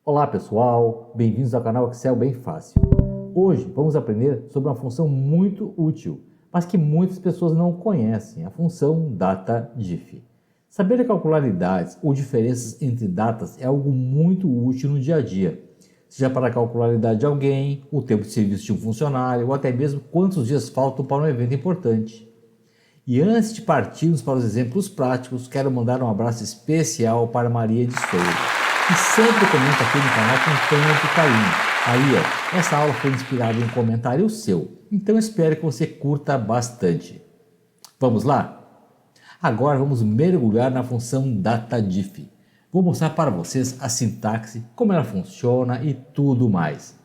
Olá pessoal, bem-vindos ao canal Excel Bem Fácil. Hoje vamos aprender sobre uma função muito útil, mas que muitas pessoas não conhecem, a função DataDiff. Saber calcular idades ou diferenças entre datas é algo muito útil no dia a dia, seja para calcular a idade de alguém, o tempo de serviço de um funcionário ou até mesmo quantos dias faltam para um evento importante. E antes de partirmos para os exemplos práticos, quero mandar um abraço especial para Maria de Souza, que sempre comenta aqui no canal com tanto carinho. Maria, essa aula foi inspirada em um comentário seu, então espero que você curta bastante. Vamos lá? Agora vamos mergulhar na função DataDiff. Vou mostrar para vocês a sintaxe, como ela funciona e tudo mais.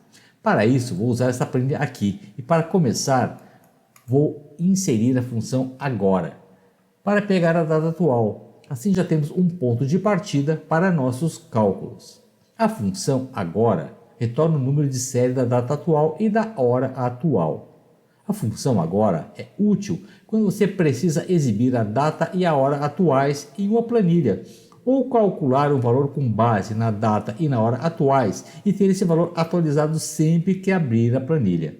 Para isso, vou usar essa planilha aqui e para começar, vou inserir a função agora, para pegar a data atual. Assim já temos um ponto de partida para nossos cálculos. A função agora retorna o número de série da data atual e da hora atual. A função agora é útil quando você precisa exibir a data e a hora atuais em uma planilha, ou calcular o valor com base na data e na hora atuais e ter esse valor atualizado sempre que abrir a planilha.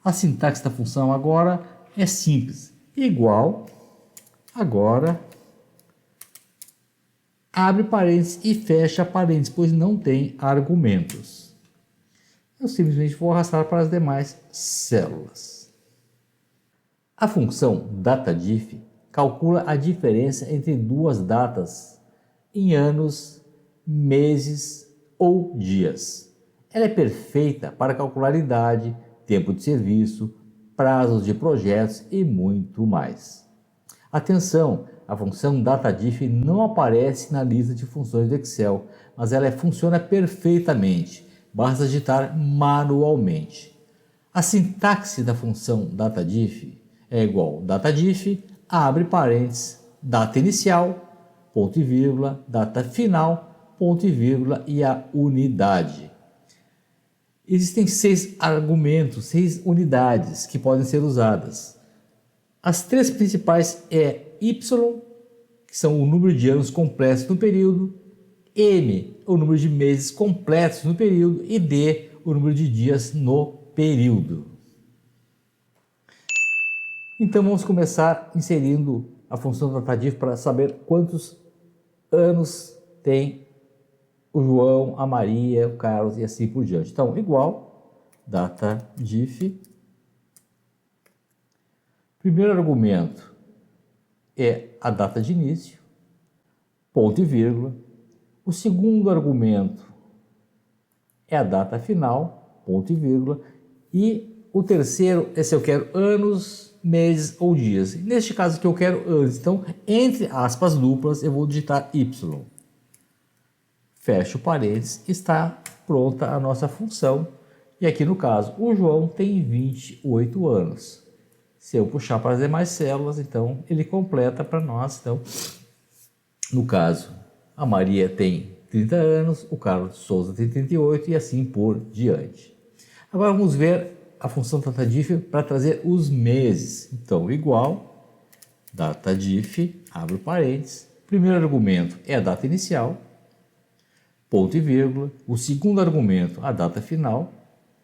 A sintaxe da função agora é simples, igual, agora, abre parênteses e fecha parênteses, pois não tem argumentos. Eu simplesmente vou arrastar para as demais células. A função DataDiff calcula a diferença entre duas datas em anos, meses ou dias. Ela é perfeita para calcular idade, tempo de serviço, prazos de projetos e muito mais. Atenção, a função DataDiff não aparece na lista de funções do Excel, mas ela funciona perfeitamente, basta digitar manualmente. A sintaxe da função DataDiff é igual DataDiff, abre parênteses, data inicial, ponto e vírgula, data final, ponto e vírgula e a unidade. Existem 6 argumentos, 6 unidades que podem ser usadas. As 3 principais é Y, que são o número de anos completos no período, M, o número de meses completos no período e D, o número de dias no período. Então vamos começar inserindo a função DataDiff para saber quantos anos tem o João, a Maria, o Carlos e assim por diante. Então, igual, DataDiff. Primeiro argumento é a data de início, ponto e vírgula. O segundo argumento é a data final, ponto e vírgula. E o terceiro é se eu quero anos, meses ou dias. Neste caso aqui eu quero anos. Então, entre aspas duplas, eu vou digitar Y. Fecho parênteses, está pronta a nossa função. E aqui no caso, o João tem 28 anos. Se eu puxar para as demais células, então ele completa para nós. Então, no caso, a Maria tem 30 anos, o Carlos Souza tem 38 e assim por diante. Agora vamos ver a função DataDiff para trazer os meses. Então, igual, DataDiff, abre parênteses. Primeiro argumento é a data inicial, ponto e vírgula. O segundo argumento, a data final,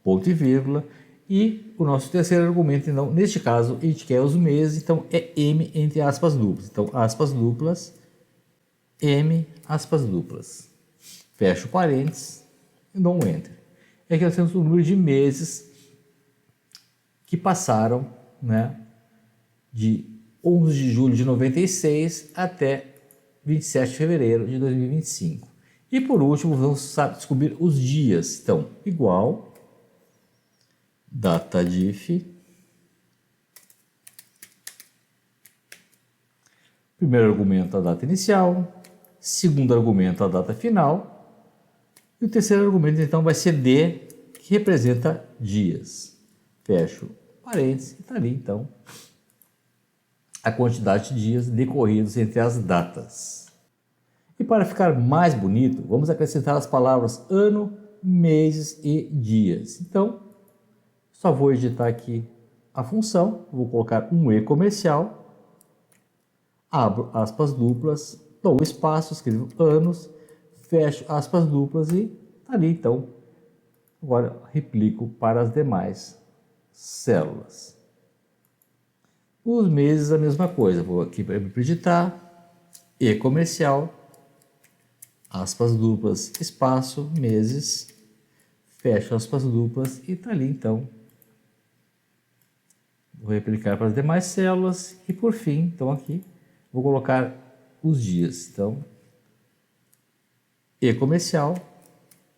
ponto e vírgula. E o nosso terceiro argumento, então, neste caso, a gente quer os meses, então é M entre aspas duplas. Então, aspas duplas, M, aspas duplas. Fecho parênteses e dou um Enter. E aqui nós temos o número de meses que passaram, né, de 11 de julho de 96 até 27 de fevereiro de 2025. E por último, vamos descobrir os dias. Então, igual, DataDiff. Primeiro argumento, a data inicial. Segundo argumento, a data final. E o terceiro argumento, então, vai ser D, que representa dias. Fecho parênteses e está ali, então, a quantidade de dias decorridos entre as datas. E para ficar mais bonito, vamos acrescentar as palavras ano, meses e dias. Então, só vou editar aqui a função, vou colocar um E comercial, abro aspas duplas, dou espaço, escrevo anos, fecho aspas duplas e Ali, então, agora replico para as demais células. Os meses, a mesma coisa. Vou aqui para editar, e comercial, aspas duplas, espaço, meses, fecho aspas duplas e está ali, então. Vou replicar para as demais células e, por fim, então aqui, vou colocar os dias. Então, e comercial,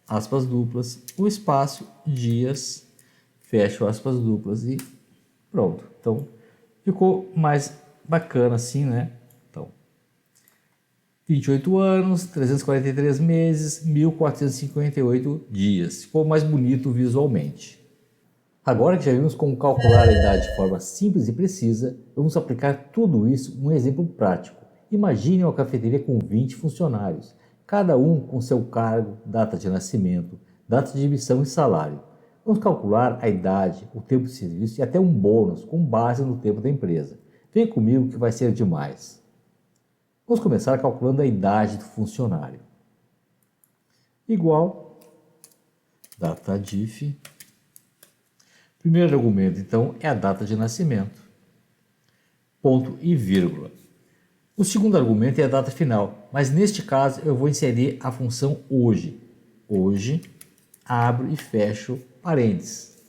aspas duplas, o espaço, dias, fecho aspas duplas e pronto. Então, ficou mais bacana assim, né? Então, 28 anos, 343 meses, 1458 dias. Ficou mais bonito visualmente. Agora que já vimos como calcular a idade de forma simples e precisa, vamos aplicar tudo isso em um exemplo prático. Imagine uma cafeteria com 20 funcionários, cada um com seu cargo, data de nascimento, data de admissão e salário. Vamos calcular a idade, o tempo de serviço e até um bônus com base no tempo da empresa. Vem comigo que vai ser demais. Vamos começar calculando a idade do funcionário. Igual data diff. Primeiro argumento, então, é a data de nascimento. Ponto e vírgula. O segundo argumento é a data final, mas neste caso eu vou inserir a função hoje. Hoje, abro e fecho parênteses.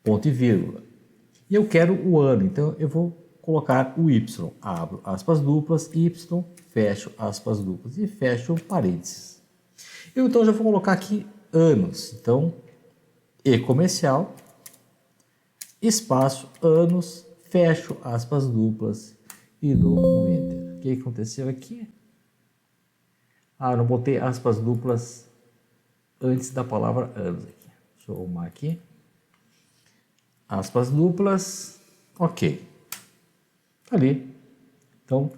Ponto e vírgula. E eu quero o ano, então eu vou colocar o y. Abro aspas duplas, y, fecho aspas duplas e fecho parênteses. Eu então já vou colocar aqui anos. Então, e comercial, espaço, anos, fecho aspas duplas e dou um enter. O que aconteceu aqui? Eu não botei aspas duplas antes da palavra anos aqui. Deixa eu arrumar aqui. Aspas duplas, ok. Ali. Então,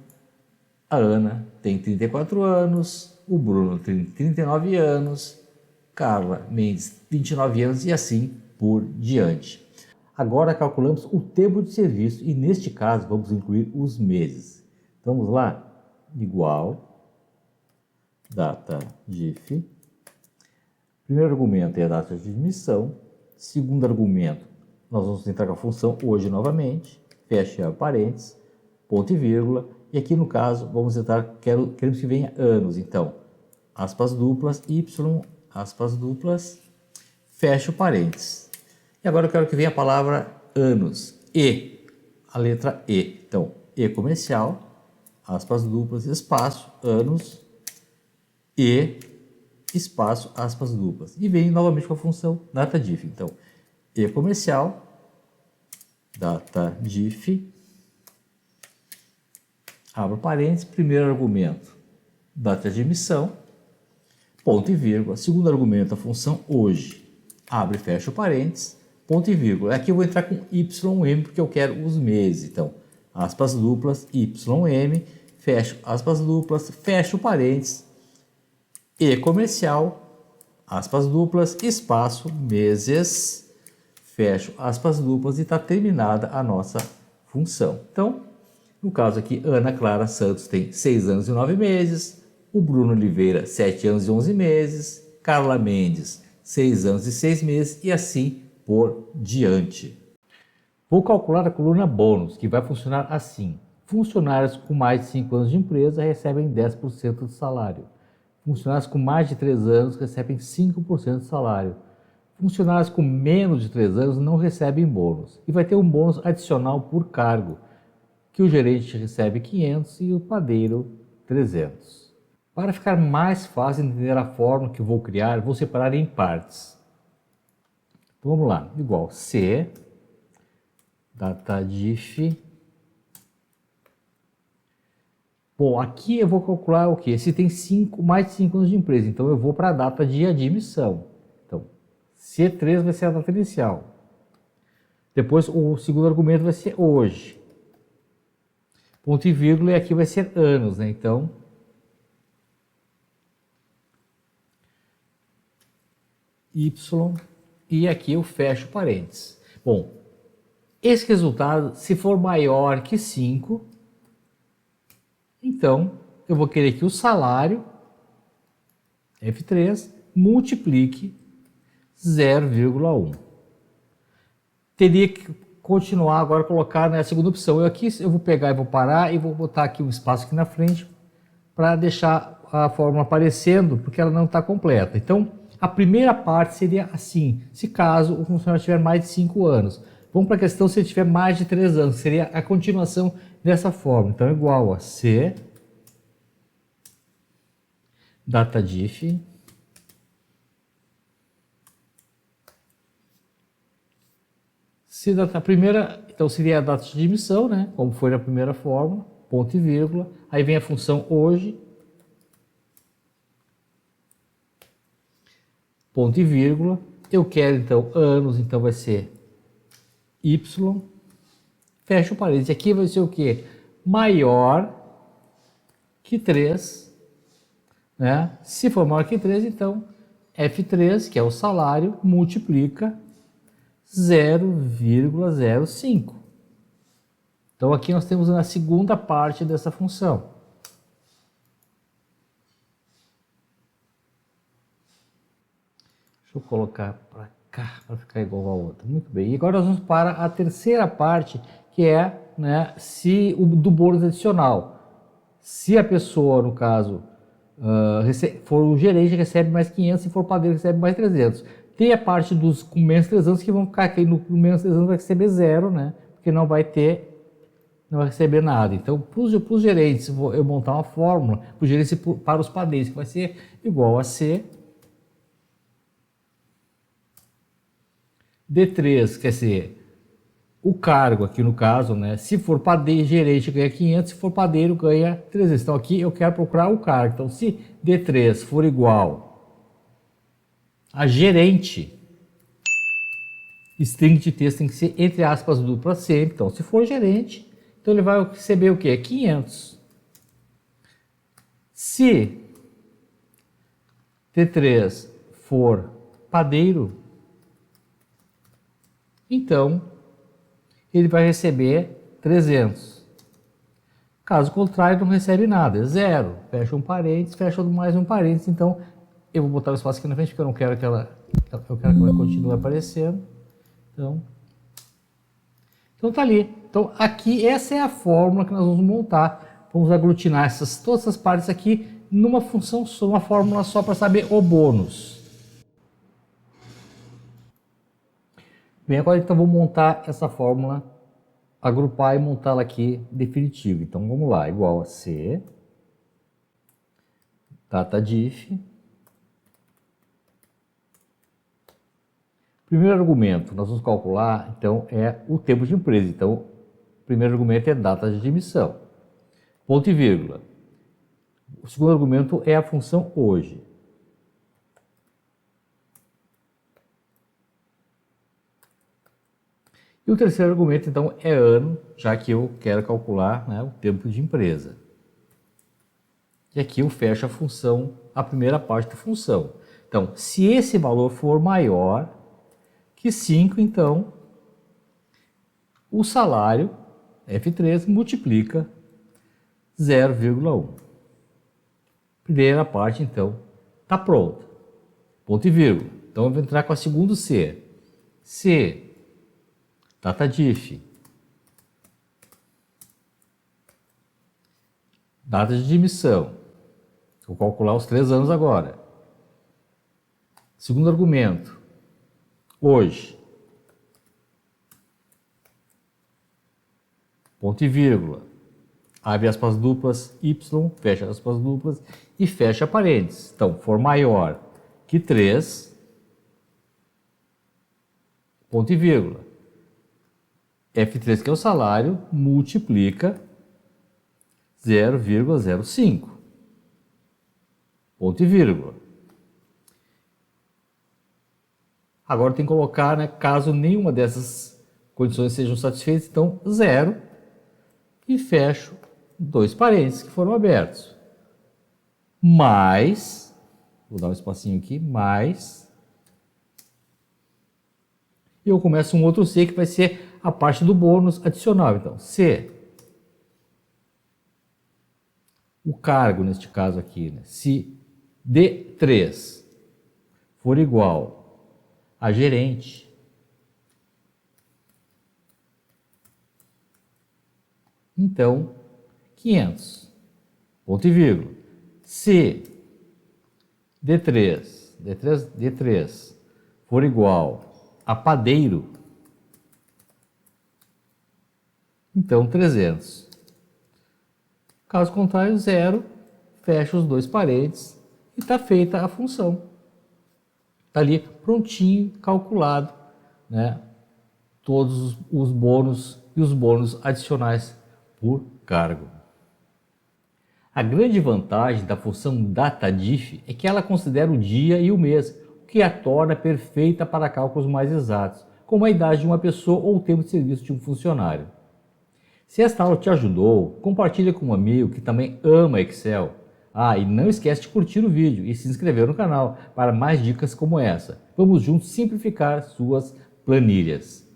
a Ana tem 34 anos, o Bruno tem 39 anos, Carla Mendes 29 anos e assim por diante. Agora calculamos o tempo de serviço e neste caso vamos incluir os meses. Então vamos lá? Igual data diff. Primeiro argumento é a data de admissão. Segundo argumento, nós vamos entrar com a função hoje novamente. Fecha parênteses, ponto e vírgula. E aqui no caso vamos entrar, queremos que venha anos. Então, aspas duplas, y, aspas duplas, fecho parênteses. E agora eu quero que venha a palavra anos, e, a letra E. Então, E comercial, aspas duplas, espaço, anos, E, espaço, aspas duplas. E vem novamente com a função data diff. Então, E comercial, data diff, abro parênteses, primeiro argumento, data de emissão, ponto e vírgula. Segundo argumento, a função hoje, abre e fecha parênteses, ponto e vírgula. Aqui eu vou entrar com YM porque eu quero os meses. Então, aspas duplas, YM, fecho aspas duplas, fecho parênteses, E comercial, aspas duplas, espaço, meses, fecho aspas duplas e está terminada a nossa função. Então, no caso aqui, Ana Clara Santos tem 6 anos e 9 meses, o Bruno Oliveira, 7 anos e 11 meses, Carla Mendes, 6 anos e 6 meses e assim por diante. Vou calcular a coluna bônus, que vai funcionar assim. Funcionários com mais de 5 anos de empresa recebem 10% do salário. Funcionários com mais de 3 anos recebem 5% do salário. Funcionários com menos de 3 anos não recebem bônus. E vai ter um bônus adicional por cargo, que o gerente recebe 500 e o padeiro 300. Para ficar mais fácil de entender a fórmula que eu vou criar, vou separar em partes. Então vamos lá, igual C, data diff. Bom, aqui eu vou calcular o quê? Se tem mais de 5 anos de empresa, então eu vou para a data de admissão. Então, C3 vai ser a data inicial. Depois o segundo argumento vai ser hoje. Ponto e vírgula, e aqui vai ser anos, né? Então, Y, e aqui eu fecho parênteses. Bom, esse resultado, se for maior que 5, então eu vou querer que o salário, F3, multiplique 0,1. Teria que continuar agora, colocar na segunda opção. Eu vou pegar e vou parar e vou botar aqui um espaço aqui na frente para deixar a fórmula aparecendo, porque ela não está completa. Então, a primeira parte seria assim, se caso o funcionário tiver mais de 5 anos. Vamos para a questão se ele tiver mais de 3 anos, seria a continuação dessa fórmula. Então, é igual a C, data diff, se data primeira, então seria a data de emissão, né? Como foi na primeira fórmula, ponto e vírgula. Aí vem a função hoje, ponto e vírgula. Eu quero então anos, então vai ser Y. Fecha o parênteses. Aqui vai ser o quê? Maior que 3. Né? Se for maior que 3, então F3, que é o salário, multiplica 0,05. Então aqui nós temos a segunda parte dessa função. Deixa eu colocar para cá para ficar igual a outra. Muito bem. E agora nós vamos para a terceira parte, que é, né, do bônus adicional. Se a pessoa, no caso, for o gerente, recebe mais 500, se for o padeiro, recebe mais 300. Tem a parte dos com menos 300 que vão ficar aqui no menos 300, vai receber 0, né? Porque não vai receber nada. Então, para os gerentes, eu montar uma fórmula para os gerentes para os padeiros, que vai ser igual a C D3, quer dizer, o cargo aqui no caso, né? Se for padeiro, gerente ganha 500, se for padeiro ganha 300. Então aqui eu quero procurar o cargo. Então se D3 for igual a gerente, string de texto tem que ser entre aspas dupla sempre. Então se for gerente, então ele vai receber o quê? 500. Se D3 for padeiro, então ele vai receber 300. Caso contrário, não recebe nada, é 0. Fecha um parênteses, fecha mais um parênteses. Então, eu vou botar o espaço aqui na frente, porque eu não quero que ela continue aparecendo. Então tá ali. Então, aqui, essa é a fórmula que nós vamos montar. Vamos aglutinar todas essas partes aqui numa função só, uma fórmula só para saber o bônus. Bem, agora então vou montar essa fórmula, agrupar e montá-la aqui definitiva. Então vamos lá, igual a C, data diff. Primeiro argumento, nós vamos calcular, então, é o tempo de empresa. Então, o primeiro argumento é data de emissão. Ponto e vírgula. O segundo argumento é a função hoje. E o terceiro argumento, então, é ano, já que eu quero calcular, né, o tempo de empresa. E aqui eu fecho a função, a primeira parte da função. Então, se esse valor for maior que 5, então, o salário, F3, multiplica 0,1. Primeira parte, então, está pronta. Ponto e vírgula. Então, eu vou entrar com a segunda C. C, data diff, data de emissão, vou calcular os 3 anos agora. Segundo argumento, hoje, ponto e vírgula, abre aspas duplas, Y, fecha aspas duplas e fecha parênteses. Então, for maior que 3, ponto e vírgula. F3, que é o salário, multiplica 0,05. Ponto e vírgula. Agora tem que colocar, né, caso nenhuma dessas condições sejam satisfeitas, então 0 e fecho 2 parênteses que foram abertos. Mais, vou dar um espacinho aqui, mais, e eu começo um outro C que vai ser a parte do bônus adicional. Então, C, o cargo neste caso aqui, né? Se D3 for igual a gerente, então 500, ponto e vírgula. Se D3 for igual a padeiro, então 300. Caso contrário, 0, fecha os dois parênteses e está feita a função. Está ali prontinho, calculado, né? Todos os bônus e os bônus adicionais por cargo. A grande vantagem da função DataDiff é que ela considera o dia e o mês, o que a torna perfeita para cálculos mais exatos, como a idade de uma pessoa ou o tempo de serviço de um funcionário. Se esta aula te ajudou, compartilha com um amigo que também ama Excel. E não esquece de curtir o vídeo e se inscrever no canal para mais dicas como essa. Vamos juntos simplificar suas planilhas.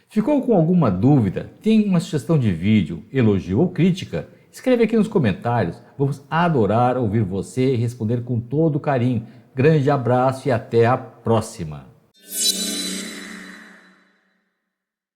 Ficou com alguma dúvida? Tem uma sugestão de vídeo, elogio ou crítica? Escreve aqui nos comentários. Vamos adorar ouvir você e responder com todo carinho. Grande abraço e até a próxima!